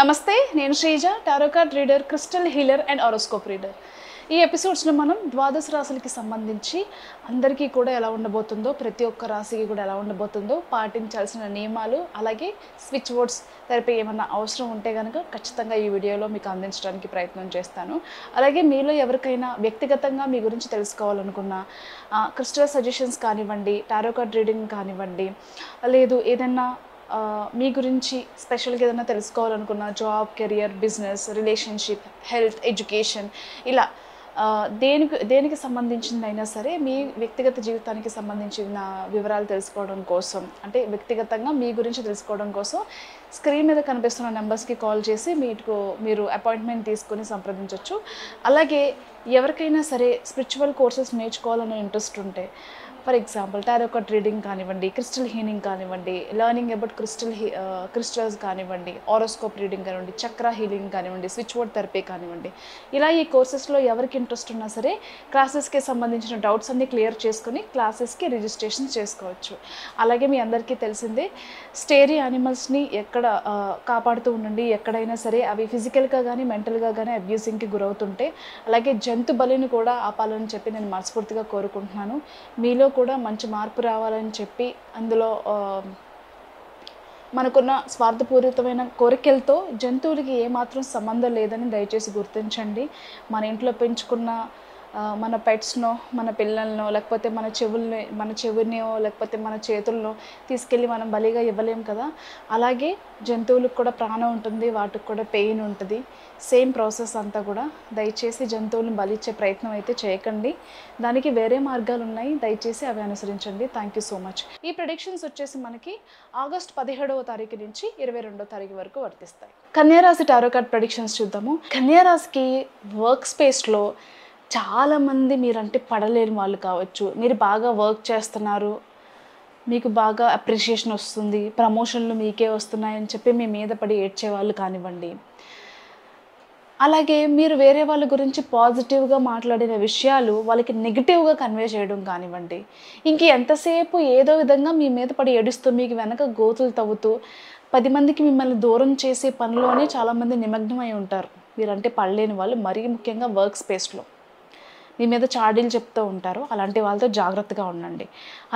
నమస్తే, నేను Sreeja, tarot card reader, crystal healer and horoscope reader. ఈ ఎపిసోడ్స్లో మనం ద్వాదశ రాశులకి సంబంధించి అందరికీ కూడా ఎలా ఉండబోతుందో, ప్రతి ఒక్క రాశికి కూడా ఎలా ఉండబోతుందో, పాటించాల్సిన నియమాలు, అలాగే స్విచ్ వర్డ్స్ థెరపీ ఏమన్నా అవసరం ఉంటే కనుక ఖచ్చితంగా ఈ వీడియోలో మీకు అందించడానికి ప్రయత్నం చేస్తాను. అలాగే మీలో ఎవరికైనా వ్యక్తిగతంగా మీ గురించి తెలుసుకోవాలనుకున్న క్రిస్టల్ సజెషన్స్ కానివ్వండి, టారో కార్డ్ రీడింగ్ కానివ్వండి, లేదు ఏదైనా మీ గురించి స్పెషల్గా ఏదైనా తెలుసుకోవాలనుకున్న job, career, business, relationship, health, education, ఇలా దేనికి సంబంధించిందైనా సరే మీ వ్యక్తిగత జీవితానికి సంబంధించిన వివరాలు తెలుసుకోవడం కోసం, అంటే వ్యక్తిగతంగా మీ గురించి తెలుసుకోవడం కోసం స్క్రీన్ మీద కనిపిస్తున్న నెంబర్స్కి కాల్ చేసి మీరు అపాయింట్మెంట్ తీసుకొని సంప్రదించవచ్చు. అలాగే ఎవరికైనా సరే స్పిరిచువల్ కోర్సెస్ నేర్చుకోవాలనే ఇంట్రెస్ట్ ఉంటే, for example tarot card reading కానివ్వండి, క్రిస్టల్ హీలింగ్ కానివ్వండి, లెర్నింగ్ అబౌట్ క్రిస్టల్స్ కానివ్వండి, హారోస్కోప్ రీడింగ్ కానివ్వండి, చక్ర హీలింగ్ కానివ్వండి, స్విచ్ వర్డ్ థెరపీ కానివ్వండి, ఇలా ఈ కోర్సెస్లో ఎవరికి ఇంట్రెస్ట్ ఉన్నా సరే క్లాసెస్కి సంబంధించిన డౌట్స్ అన్నీ క్లియర్ చేసుకుని క్లాసెస్కి రిజిస్ట్రేషన్ చేసుకోవచ్చు. అలాగే మీ అందరికీ తెలిసిందే, స్టేరీ యానిమల్స్ని ఎక్కడ కాపాడుతూ ఉండండి. ఎక్కడైనా సరే అవి ఫిజికల్గా కానీ మెంటల్గా కానీ అబ్యూసింగ్కి గురవుతుంటే, అలాగే జంతు బలిని కూడా ఆపాలని చెప్పి నేను మనస్ఫూర్తిగా కోరుకుంటున్నాను. మీలో కూడా మంచి మార్పు రావాలని చెప్పి, అందులో మనకున్న స్వార్థపూరితమైన కోరికలతో జంతువులకి ఏమాత్రం సంబంధం లేదని దయచేసి గుర్తించండి. మన ఇంట్లో పెంచుకున్న మన పెట్స్నో, మన పిల్లలనో, లేకపోతే మన చెవునియో, లేకపోతే మన చేతుల్లో తీసుకెళ్ళి మనం బలిగా ఇవ్వలేం కదా. అలాగే జంతువులకు కూడా ప్రాణం ఉంటుంది, వాటికి కూడా పెయిన్ ఉంటుంది. సేమ్ ప్రాసెస్ అంతా కూడా. దయచేసి జంతువులను బలిచ్చే ప్రయత్నం అయితే చేయకండి. దానికి వేరే మార్గాలు ఉన్నాయి, దయచేసి అవి అనుసరించండి. Thank you so much. ఈ ప్రెడిక్షన్స్ వచ్చేసి మనకి ఆగస్ట్ 17వ తారీఖు నుంచి 22వ తారీఖు వరకు వర్తిస్తాయి. కన్యారాశి టారో కార్డ్ ప్రెడిక్షన్స్ చూద్దాము. కన్యారాశికి వర్క్ స్పేస్లో చాలామంది మీరంటే పడలేని వాళ్ళు కావచ్చు. మీరు బాగా వర్క్ చేస్తున్నారు, మీకు బాగా అప్రిషియేషన్ వస్తుంది, ప్రమోషన్లు మీకే వస్తున్నాయని చెప్పి మీ మీద పడి ఏడ్చేవాళ్ళు కానివ్వండి, అలాగే మీరు వేరే వాళ్ళ గురించి పాజిటివ్గా మాట్లాడిన విషయాలు వాళ్ళకి నెగిటివ్గా కన్వే చేయడం కానివ్వండి, ఇంక ఎంతసేపు ఏదో విధంగా మీ మీద పడి ఏడుస్తూ మీకు వెనక గోతులు తవ్వుతూ 10 మందికి మిమ్మల్ని దూరం చేసే పనిలోనే చాలామంది నిమగ్నమై ఉంటారు. మీరంటే పడలేని వాళ్ళు, మరీ ముఖ్యంగా వర్క్ స్పేస్లో మీ మీద చాడీలు చెప్తూ ఉంటారు. అలాంటి వాళ్ళతో జాగ్రత్తగా ఉండండి.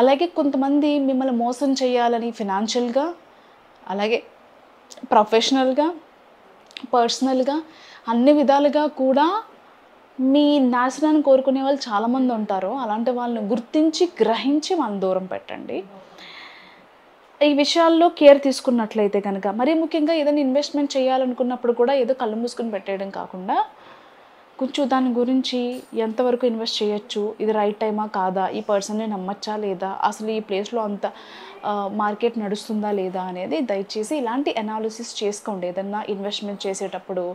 అలాగే కొంతమంది మిమ్మల్ని మోసం చేయాలని ఫినాన్షియల్గా, అలాగే ప్రొఫెషనల్గా, పర్సనల్గా అన్ని విధాలుగా కూడా మీ నాశనాన్ని కోరుకునే వాళ్ళు చాలామంది ఉంటారు. అలాంటి వాళ్ళని గుర్తించి, గ్రహించి వాళ్ళని దూరం పెట్టండి. ఈ విషయాల్లో కేర్ తీసుకున్నట్లయితే కనుక, మరీ ముఖ్యంగా ఏదైనా ఇన్వెస్ట్మెంట్ చేయాలనుకున్నప్పుడు కూడా ఏదో కళ్ళు మూసుకుని పెట్టేయడం కాకుండా, కొంచెం దాని గురించి ఎంతవరకు ఇన్వెస్ట్ చేయొచ్చు, ఇది రైట్ టైమా కాదా, ఈ పర్సన్ని నమ్మచ్చా లేదా, అసలు ఈ ప్లేస్లో అంత మార్కెట్ నడుస్తుందా లేదా అనేది దయచేసి ఇలాంటి అనాలిసిస్ చేసుకోండి. ఏదన్నా ఇన్వెస్ట్మెంట్ చేసేటప్పుడు,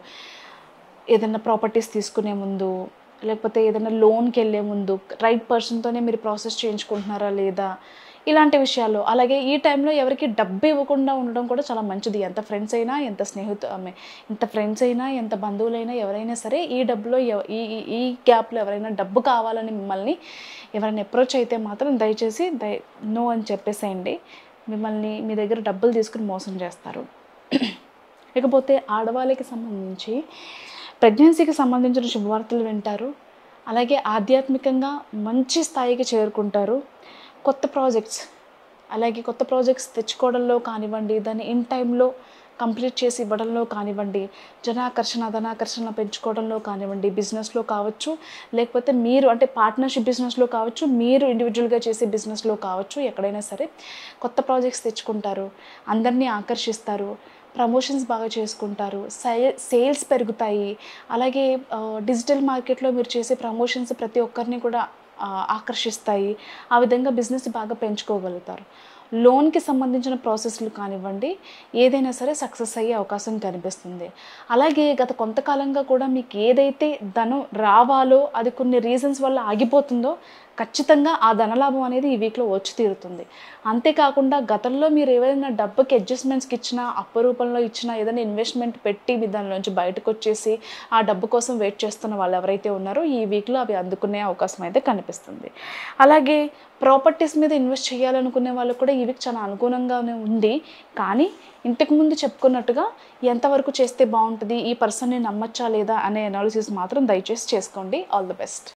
ఏదైనా ప్రాపర్టీస్ తీసుకునే ముందు, లేకపోతే ఏదైనా లోన్కి వెళ్ళే ముందు రైట్ పర్సన్తోనే మీరు ప్రాసెస్ చేయించుకుంటున్నారా లేదా, ఇలాంటి విషయాలు. అలాగే ఈ టైంలో ఎవరికి డబ్బు ఇవ్వకుండా ఉండడం కూడా చాలా మంచిది. ఎంత ఫ్రెండ్స్ అయినా, ఎంత బంధువులైనా, ఎవరైనా సరే ఈ డబ్బులో ఈ గ్యాప్లో ఎవరైనా డబ్బు కావాలని మిమ్మల్ని ఎవరైనా అప్రోచ్ అయితే మాత్రం దయచేసి నో అని చెప్పేసేయండి. మిమ్మల్ని మీ దగ్గర డబ్బులు తీసుకుని మోసం చేస్తారు. ఇకపోతే ఆడవాళ్ళకి సంబంధించి ప్రెగ్నెన్సీకి సంబంధించిన శుభవార్తలు వింటారు. అలాగే ఆధ్యాత్మికంగా మంచి స్థాయికి చేరుకుంటారు. కొత్త ప్రాజెక్ట్స్ తెచ్చుకోవడంలో కానివ్వండి, దాన్ని ఇన్ టైంలో కంప్లీట్ చేసి ఇవ్వడంలో కానివ్వండి, ధనాకర్షణ పెంచుకోవడంలో కానివ్వండి, బిజినెస్లో కావచ్చు, లేకపోతే మీరు అంటే పార్ట్నర్షిప్ బిజినెస్లో కావచ్చు, మీరు ఇండివిజువల్గా చేసే బిజినెస్లో కావచ్చు, ఎక్కడైనా సరే కొత్త ప్రాజెక్ట్స్ తెచ్చుకుంటారు, అందరినీ ఆకర్షిస్తారు, ప్రమోషన్స్ బాగా చేసుకుంటారు, సేల్స్ పెరుగుతాయి. అలాగే డిజిటల్ మార్కెట్లో మీరు చేసే ప్రమోషన్స్ ప్రతి ఒక్కరిని కూడా ఆకర్షిస్తాయి. ఆ విధంగా బిజినెస్ బాగా పెంచుకోగలుగుతారు. లోన్కి సంబంధించిన ప్రాసెస్లు కానివ్వండి, ఏదైనా సరే సక్సెస్ అయ్యే అవకాశం కనిపిస్తుంది. అలాగే గత కొంతకాలంగా కూడా మీకు ఏదైతే ధనం రావాలో అది కొన్ని రీజన్స్ వల్ల ఆగిపోతుందో ఖచ్చితంగా ఆ ధనలాభం అనేది ఈ వీక్లో వచ్చి తీరుతుంది. అంతేకాకుండా గతంలో మీరు ఏవైనా డబ్బుకి అడ్జస్ట్మెంట్స్కి ఇచ్చినా, అప్పు రూపంలో ఇచ్చినా, ఏదైనా ఇన్వెస్ట్మెంట్ పెట్టి మీరు దానిలోంచి బయటకు వచ్చేసి ఆ డబ్బు కోసం వెయిట్ చేస్తున్న వాళ్ళు ఎవరైతే ఉన్నారో ఈ వీక్లో అవి అందుకునే అవకాశం అయితే కనిపిస్తుంది. అలాగే ప్రాపర్టీస్ మీద ఇన్వెస్ట్ చేయాలనుకునే వాళ్ళు కూడా ఈ వీక్ చాలా అనుకూలంగానే ఉంది. కానీ ఇంతకు ముందు చెప్పుకున్నట్టుగా ఎంతవరకు చేస్తే బాగుంటుంది, ఈ పర్సన్ని నమ్మచ్చా లేదా అనే అనాలిసిస్ మాత్రం దయచేసి చేసుకోండి. All the best.